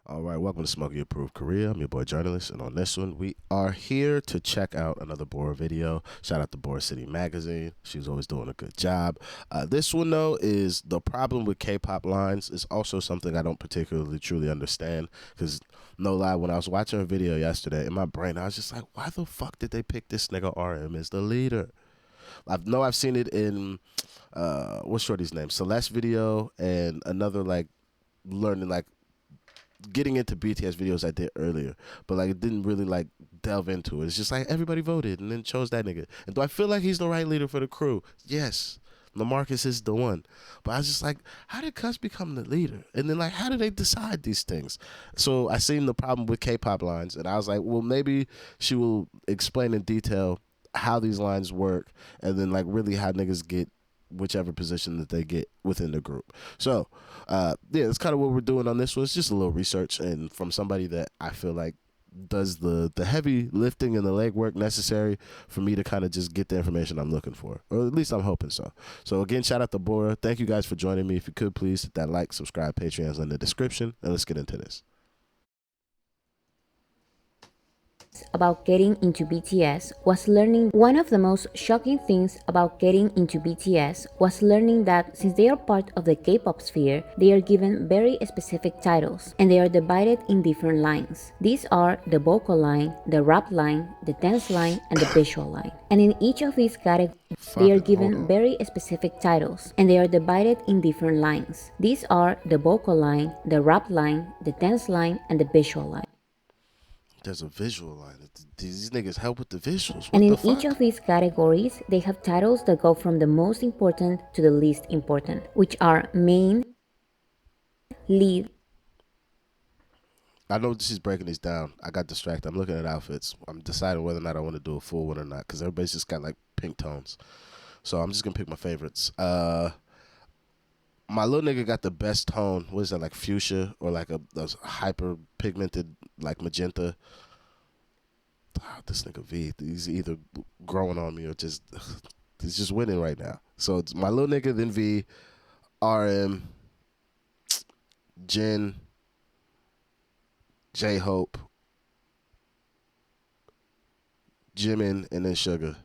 All right, welcome to Smokey Approved Korea. I'm your boy journalist, and on this one, we are here to check out another Bora video. Shout out to Bora City Magazine. She's always doing a good job. This one, though, is the problem with K-pop lines is also something I don't particularly truly understand because, no lie, when I was watching her video yesterday, in my brain, I was just like, why the fuck did they pick this nigga RM as the leader? I've seen it in, what's Shorty's name? Celeste video and another, learning, getting into BTS videos I did earlier, but it didn't really delve into it. It's just everybody voted and then chose that nigga. And do I feel like he's the right leader for the crew? Yes. LaMarcus is the one. But I was just how did Cuz become the leader? And then how do they decide these things? So I seen the problem with K-pop lines, and I was like, well, maybe she will explain in detail how these lines work, and then really how niggas get whichever position that they get within the group. So, yeah, that's kind of what we're doing on this one. It's just a little research, and from somebody that I feel like does the heavy lifting and the legwork necessary for me to kind of just get the information I'm looking for, or at least I'm hoping so. So again, shout out to Bora. Thank you guys for joining me. If you could please hit that like, subscribe, Patreon's in the description, and let's get into this. About getting into BTS was learning one of the most shocking things about getting into BTS was learning that since they are part of the K-pop sphere, they are given very specific titles and they are divided in different lines. These are the vocal line, the rap line, the dance line, and the visual line. And in each of these categories, they are given very specific titles and they are divided in different lines. These are the vocal line, the rap line, the dance line, and the visual line. There's a visual line. These niggas help with the visuals. What and in the fuck? each of these categories, they have titles that go from the most important to the least important, which are main, lead. I know she's breaking these down. I got distracted. I'm looking at outfits. I'm deciding whether or not I want to do a full one or not because everybody's just got pink tones. So I'm just going to pick my favorites. My little nigga got the best tone. What is that, fuchsia or a hyper pigmented magenta? This nigga V, he's either growing on me or just he's just winning right now. So it's my little nigga, then V, RM, Jin, J-Hope, Jimin, and then Sugar.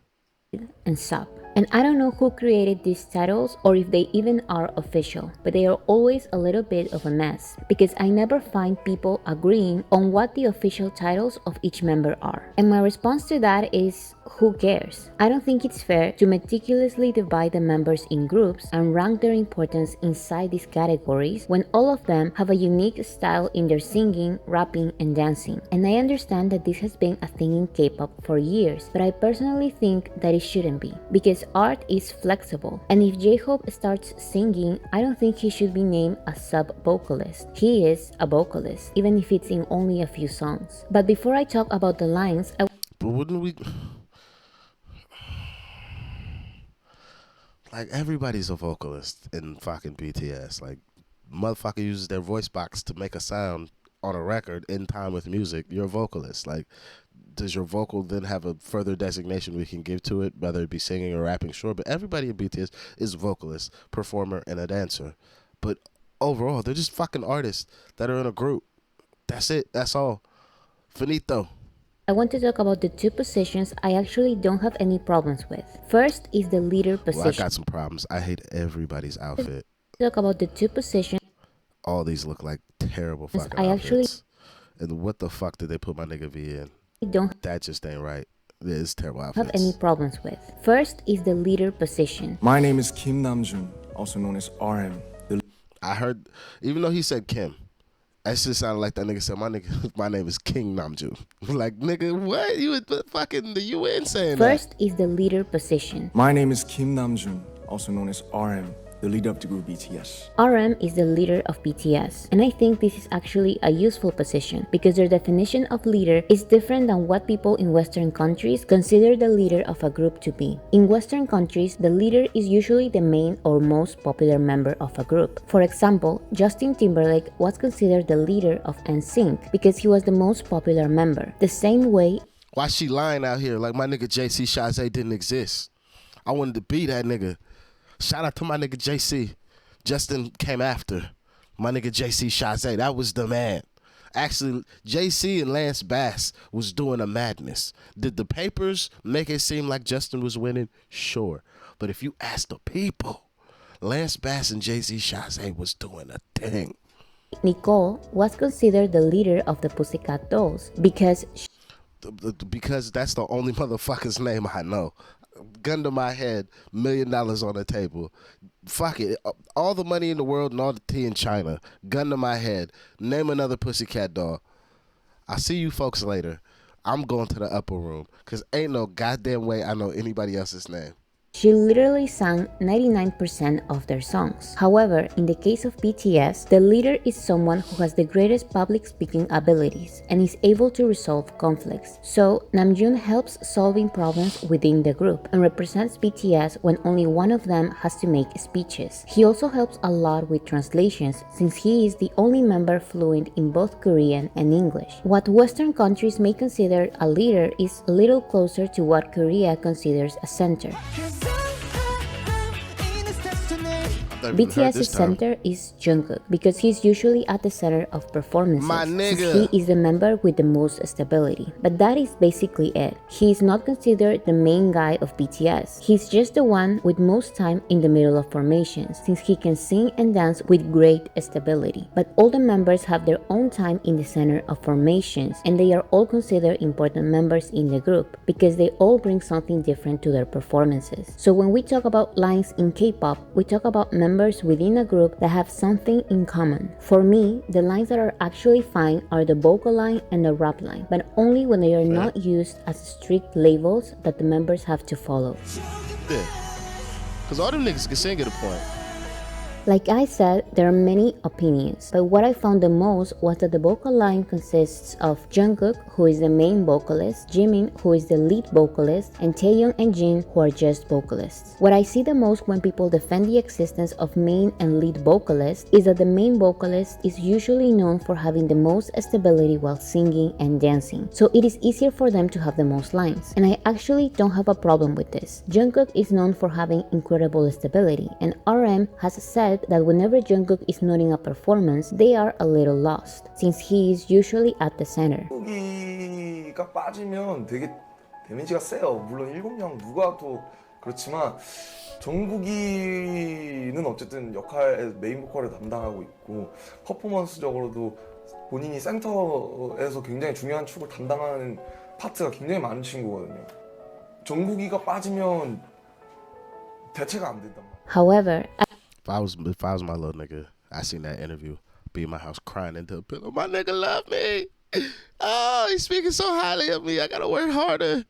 And sub. And I don't know who created these titles or if they even are official, but they are always a little bit of a mess because I never find people agreeing on what the official titles of each member are. And my response to that is, who cares? I don't think it's fair to meticulously divide the members in groups and rank their importance inside these categories when all of them have a unique style in their singing, rapping, and dancing. And I understand that this has been a thing in K-pop for years, but I personally think that it shouldn't be because art is flexible, and if J-Hope starts singing, I don't think he should be named a sub-vocalist. He is a vocalist, even if it's in only a few songs. But before I talk about the lines, But wouldn't we... everybody's a vocalist in fucking BTS. Motherfucker uses their voice box to make a sound on a record in time with music. You're a vocalist. Does your vocal then have a further designation we can give to it, whether it be singing or rapping? Sure, but everybody in BTS is a vocalist, performer, and a dancer. But overall, they're just fucking artists that are in a group. That's it. That's all. Finito. I want to talk about the two positions I actually don't have any problems with. First is the leader position. Well, I got some problems. I hate everybody's outfit. Talk about the two positions. All these look like terrible fucking outfits. And what the fuck did they put my nigga V in? That just ain't right. Yeah, it's terrible outfits. Have any problems with. First is the leader position. My name is Kim Namjoon, also known as RM. I heard, even though he said Kim, that shit sounded like that nigga said, my name is King Namjoon. Nigga, what? You fucking the UN saying First that? is the leader position. My name is Kim Namjoon, also known as RM, the leader of the group BTS. RM is the leader of BTS, and I think this is actually a useful position because their definition of leader is different than what people in Western countries consider the leader of a group to be. In Western countries, the leader is usually the main or most popular member of a group. For example, Justin Timberlake was considered the leader of NSYNC because he was the most popular member. The same way, why she lying out here like my nigga JC Chazé didn't exist? I wanted to be that nigga. Shout out to my nigga JC. Justin came after. My nigga JC Chazé. That was the man. Actually, JC and Lance Bass was doing a madness. Did the papers make it seem like Justin was winning? Sure. But if you ask the people, Lance Bass and Jay-Z Chazé was doing a thing. Nicole was considered the leader of the Pussycat Dolls because that's the only motherfucker's name I know. Gun to my head, $1 million on the table. Fuck it. All the money in the world and all the tea in China. Gun to my head. Name another pussycat doll. I'll see you folks later. I'm going to the upper room because ain't no goddamn way I know anybody else's name. she literally sang 99% of their songs. However, in the case of BTS, the leader is someone who has the greatest public speaking abilities and is able to resolve conflicts. So, Namjoon helps solving problems within the group and represents BTS when only one of them has to make speeches. He also helps a lot with translations since he is the only member fluent in both Korean and English. What Western countries may consider a leader is a little closer to what Korea considers a center. BTS's center is Jungkook because he's usually at the center of performances. My nigga. Since he is the member with the most stability. But that is basically it. He is not considered the main guy of BTS. He's just the one with most time in the middle of formations since he can sing and dance with great stability. But all the members have their own time in the center of formations and they are all considered important members in the group because they all bring something different to their performances. So when we talk about lines in K-pop, we talk about members within a group that have something in common. For me, the lines that are actually fine are the vocal line and the rap line, but only when they are not used as strict labels that the members have to follow. Yeah. Because all them niggas can sing at a point. Like I said, there are many opinions, but what I found the most was that the vocal line consists of Jungkook, who is the main vocalist, Jimin, who is the lead vocalist, and Taehyung and Jin, who are just vocalists. What I see the most when people defend the existence of main and lead vocalists is that the main vocalist is usually known for having the most stability while singing and dancing, so it is easier for them to have the most lines. And I actually don't have a problem with this. Jungkook is known for having incredible stability, and RM has said that whenever Jungkook is not in a performance, they are a little lost, since he is usually at the center. 정국이가 빠지면 되게 데미지가 세요. 물론 7명 누가 또 그렇지만 정국이는 어쨌든 메인 보컬을 담당하고 있고 퍼포먼스적으로도 본인이 센터에서 굉장히 중요한 축을 담당하는 파트가 굉장히 많은 친구거든요. 정국이가 빠지면 대체가 안 된단 말이에요. However, If I was my little nigga, I seen that interview, be in my house crying into a pillow. My nigga love me. Oh, he's speaking so highly of me. I gotta work harder.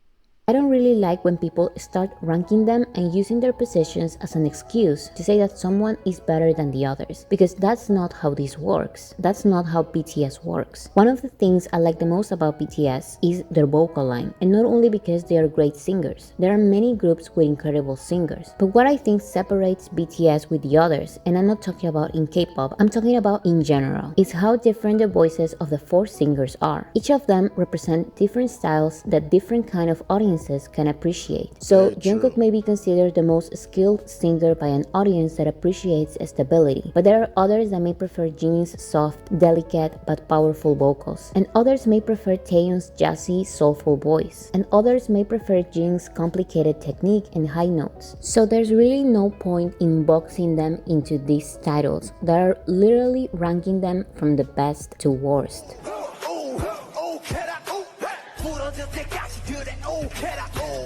I don't really like when people start ranking them and using their positions as an excuse to say that someone is better than the others, because that's not how this works. That's not how BTS works. One of the things I like the most about BTS is their vocal line, and not only because they are great singers. There are many groups with incredible singers, but what I think separates BTS with the others, and I'm not talking about in K-pop, I'm talking about in general, is how different the voices of the 4 singers are. Each of them represent different styles that different kind of audiences can appreciate. So Jungkook may be considered the most skilled singer by an audience that appreciates stability, but there are others that may prefer Jimin's soft, delicate, but powerful vocals, and others may prefer Taehyung's jazzy, soulful voice, and others may prefer Jin's complicated technique and high notes. So there's really no point in boxing them into these titles that are literally ranking them from the best to worst.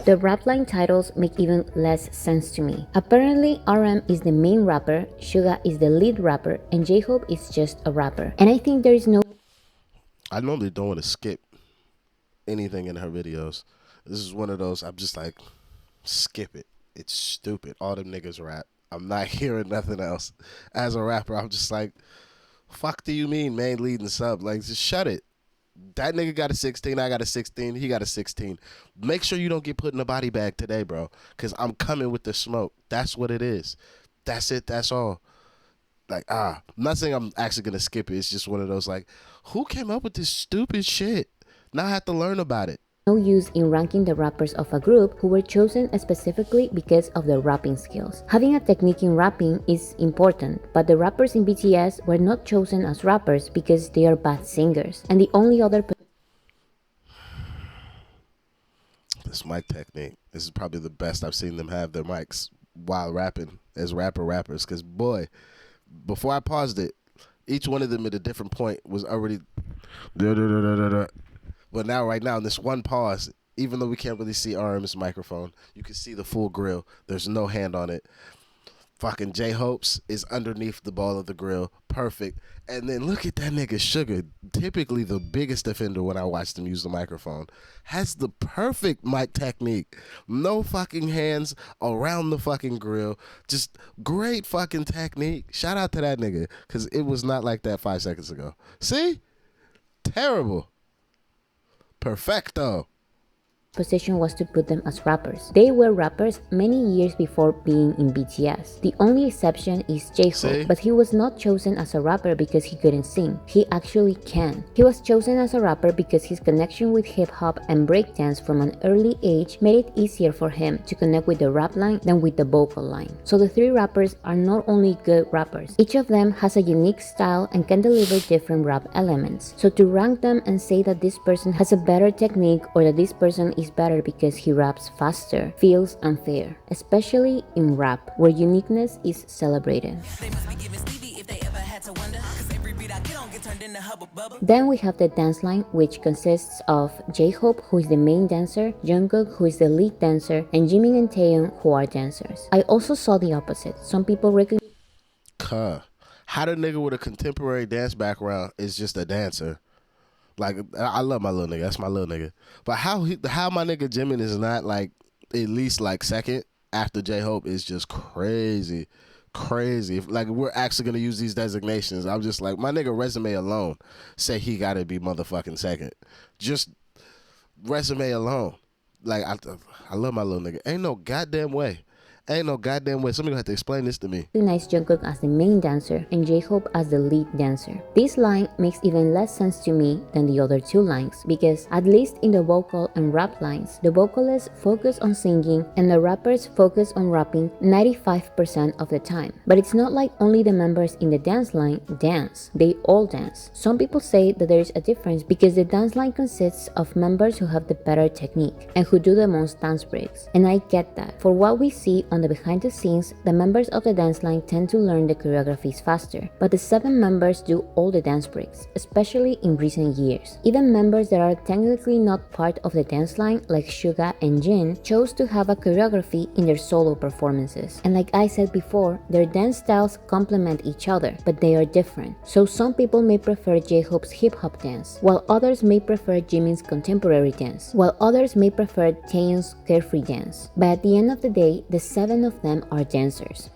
The rap line titles make even less sense to me. Apparently, RM is the main rapper, Suga is the lead rapper, and J-Hope is just a rapper. And I think there is no... I normally don't want to skip anything in her videos. This is one of those, I'm just like, skip it. It's stupid. All them niggas rap. I'm not hearing nothing else. As a rapper, I'm just like, fuck do you mean, main lead and sub? Like, just shut it. That nigga got a 16, I got a 16, he got a 16. Make sure you don't get put in a body bag today, bro, because I'm coming with the smoke. That's what it is. That's it. That's all. Like, I'm not saying I'm actually going to skip it. It's just one of those, like, who came up with this stupid shit? Now I have to learn about it. no use in ranking the rappers of a group who were chosen specifically because of their rapping skills. Having a technique in rapping is important, but the rappers in BTS were not chosen as rappers because they are bad singers, and the only other This mic technique. This is probably the best I've seen them have their mics while rapping as rappers. Because, boy, before I paused it, each one of them at a different point was already... But now, right now, in this one pause, even though we can't really see RM's microphone, you can see the full grill. There's no hand on it. Fucking J-Hope's is underneath the ball of the grill. Perfect. And then look at that nigga Sugar, typically the biggest offender when I watched him use the microphone, has the perfect mic technique. No fucking hands around the fucking grill. Just great fucking technique. Shout out to that nigga, because it was not like that 5 seconds ago. See? Terrible. Perfecto. position was to put them as rappers. They were rappers many years before being in BTS. The only exception is J-Hope, but he was not chosen as a rapper because he couldn't sing. He actually can. He was chosen as a rapper because his connection with hip-hop and breakdance from an early age made it easier for him to connect with the rap line than with the vocal line. So the three rappers are not only good rappers, each of them has a unique style and can deliver different rap elements. So to rank them and say that this person has a better technique or that this person is better because he raps faster feels unfair, especially in rap, where uniqueness is celebrated. Then we have the dance line, which consists of J-Hope, who is the main dancer, Jungkook, who is the lead dancer, and Jimin and Taeyeon, who are dancers. I also saw the opposite. Some people recognize how the nigga with a contemporary dance background is just a dancer. Like, I love my little nigga. That's my little nigga. But how my nigga Jimin is not like at least like second after J-Hope is just crazy. Crazy. If like we're actually gonna use these designations, I'm just like, my nigga resume alone say he gotta be motherfucking second. Just resume alone. Like I love my little nigga. Ain't no goddamn way. Somebody gonna have to explain this to me. Jungkook as the main dancer and J-Hope as the lead dancer. This line makes even less sense to me than the other two lines because, at least in the vocal and rap lines, the vocalists focus on singing and the rappers focus on rapping 95% of the time. But it's not like only the members in the dance line dance. They all dance. Some people say that there is a difference because the dance line consists of members who have the better technique and who do the most dance breaks. And I get that. For what we see on the behind the scenes, the members of the dance line tend to learn the choreographies faster, but the 7 members do all the dance breaks, especially in recent years. Even members that are technically not part of the dance line, like Suga and Jin, chose to have a choreography in their solo performances. And like I said before, their dance styles complement each other, but they are different. So some people may prefer J-Hope's hip-hop dance, while others may prefer Jimin's contemporary dance, while others may prefer Taeyeon's carefree dance. But at the end of the day, the 7 of them are dancers.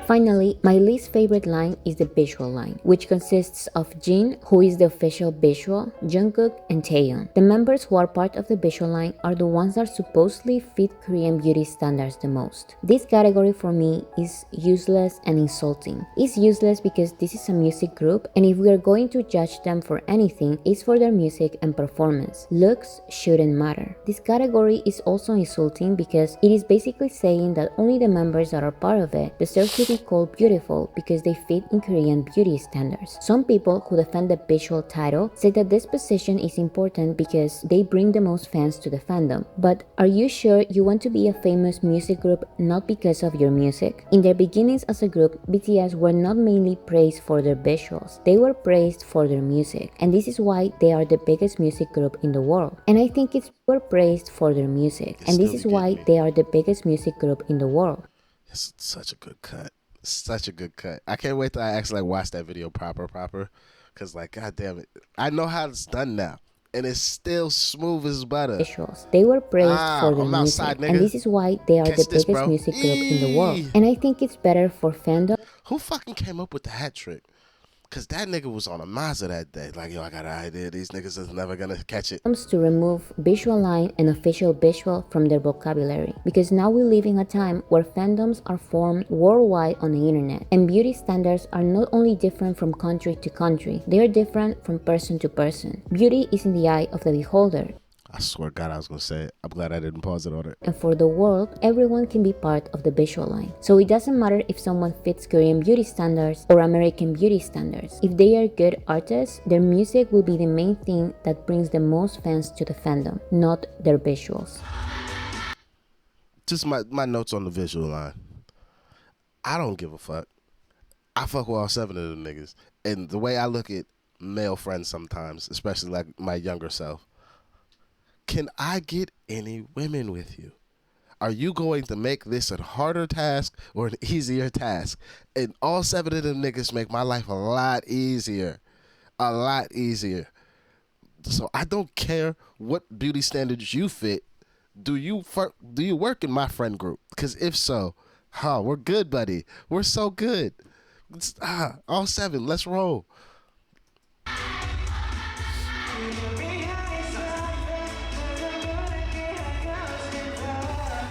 Finally, my least favorite line is the visual line, which consists of Jin, who is the official visual, Jungkook, and Taeyeon. The members who are part of the visual line are the ones that supposedly fit Korean beauty standards the most. This category for me is useless and insulting. It's useless because this is a music group, and if we are going to judge them for anything, it's for their music and performance. Looks shouldn't matter. This category is also insulting because it is basically saying that only the members that are part of it deserve to be called beautiful because they fit in Korean beauty standards. Some people who defend the visual title say that this position is important because they bring the most fans to the fandom. But are you sure you want to be a famous music group not because of your music? In their beginnings as a group, BTS were not mainly praised for their visuals. They were praised for their music. And this is why they are the biggest music group in the world. And I think it's were praised for their music. And this is why they are the biggest music group in the world. It's such a good cut. Such a good cut. I can't wait till I actually watch that video proper. Cause like, god damn it, I know how it's done now, and it's still smooth as butter. Visuals. They were praised for their music, outside, and this is why they are the biggest music group in the world. And I think it's better for fandom. Who fucking came up with the hat trick? Cause that nigga was on a Mazda that day. Like, yo, I got an idea. These niggas is never gonna catch it. To remove visual line and official visual from their vocabulary, because now we live in a time where fandoms are formed worldwide on the internet, and beauty standards are not only different from country to country, they are different from person to person. Beauty is in the eye of the beholder. I swear to God, I was gonna say it. I'm glad I didn't pause it on it. And for the world, everyone can be part of the visual line. So it doesn't matter if someone fits Korean beauty standards or American beauty standards. If they are good artists, their music will be the main thing that brings the most fans to the fandom, not their visuals. Just my notes on the visual line. I don't give a fuck. I fuck with all 7 of them niggas. And the way I look at male friends sometimes, especially like my younger self, can I get any women with you? Are you going to make this a harder task or an easier task? And all 7 of them niggas make my life a lot easier. A lot easier. So I don't care what beauty standards you fit. Do you work in my friend group? Because if so, we're good, buddy. We're so good. All 7, let's roll.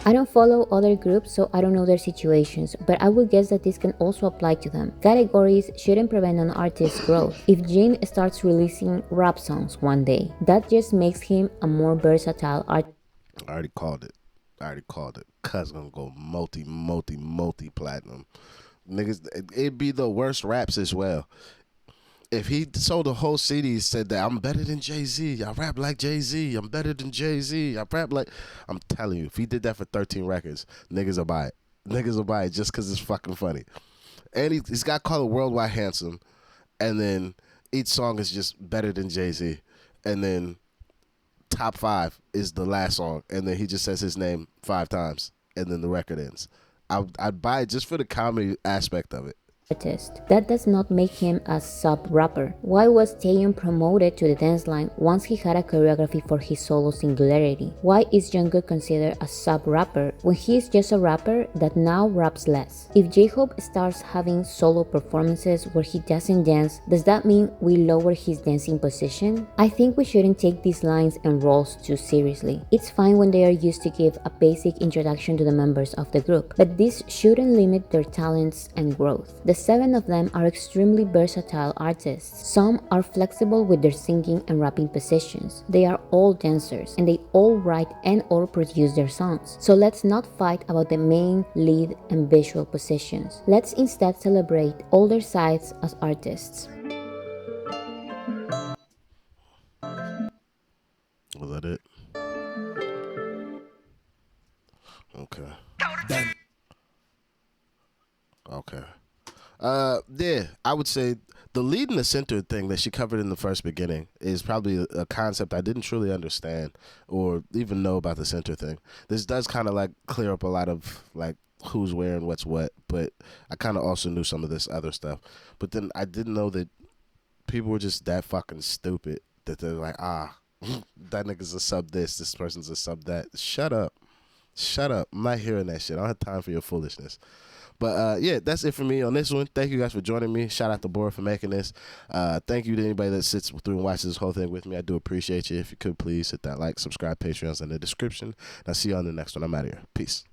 I don't follow other groups, so I don't know their situations, but I would guess that this can also apply to them. Categories shouldn't prevent an artist's growth. If Jin starts releasing rap songs one day, that just makes him a more versatile artist. I already called it. Cuz gonna go multi platinum. Niggas, it'd be the worst raps as well. If he sold a whole CD, said that I'm better than Jay-Z, I rap like Jay-Z, I'm better than Jay-Z, I rap like... I'm telling you, if he did that for 13 records, niggas will buy it. Niggas will buy it just because it's fucking funny. And he's got called Worldwide Handsome, and then each song is just better than Jay-Z. And then top 5 is the last song, and then he just says his name 5 times, and then the record ends. I'd buy it just for the comedy aspect of it. That does not make him a sub-rapper. Why was Taeyeon promoted to the dance line once he had a choreography for his solo Singularity? Why is Jungkook considered a sub-rapper when he is just a rapper that now raps less? If J-Hope starts having solo performances where he doesn't dance, does that mean we lower his dancing position? I think we shouldn't take these lines and roles too seriously. It's fine when they are used to give a basic introduction to the members of the group, but this shouldn't limit their talents and growth. The 7 of them are extremely versatile artists. Some are flexible with their singing and rapping positions. They are all dancers, and they all write and or produce their songs. So let's not fight about the main, lead, and visual positions. Let's instead celebrate all their sides as artists. Was that it? Okay. Okay. Yeah, I would say the lead and the center thing that she covered in the first beginning is probably a concept I didn't truly understand or even know about the center thing. This does kind of like clear up a lot of like who's wearing what's what, but I kind of also knew some of this other stuff. But then I didn't know that people were just that fucking stupid that they're like, that nigga's a sub this person's a sub that. Shut up. I'm not hearing that shit. I don't have time for your foolishness. But yeah, that's it for me on this one. Thank you guys for joining me. Shout out to Bora for making this. Thank you to anybody that sits through and watches this whole thing with me. I do appreciate you. If you could please hit that like, subscribe, Patreon's in the description. And I'll see you on the next one. I'm out of here. Peace.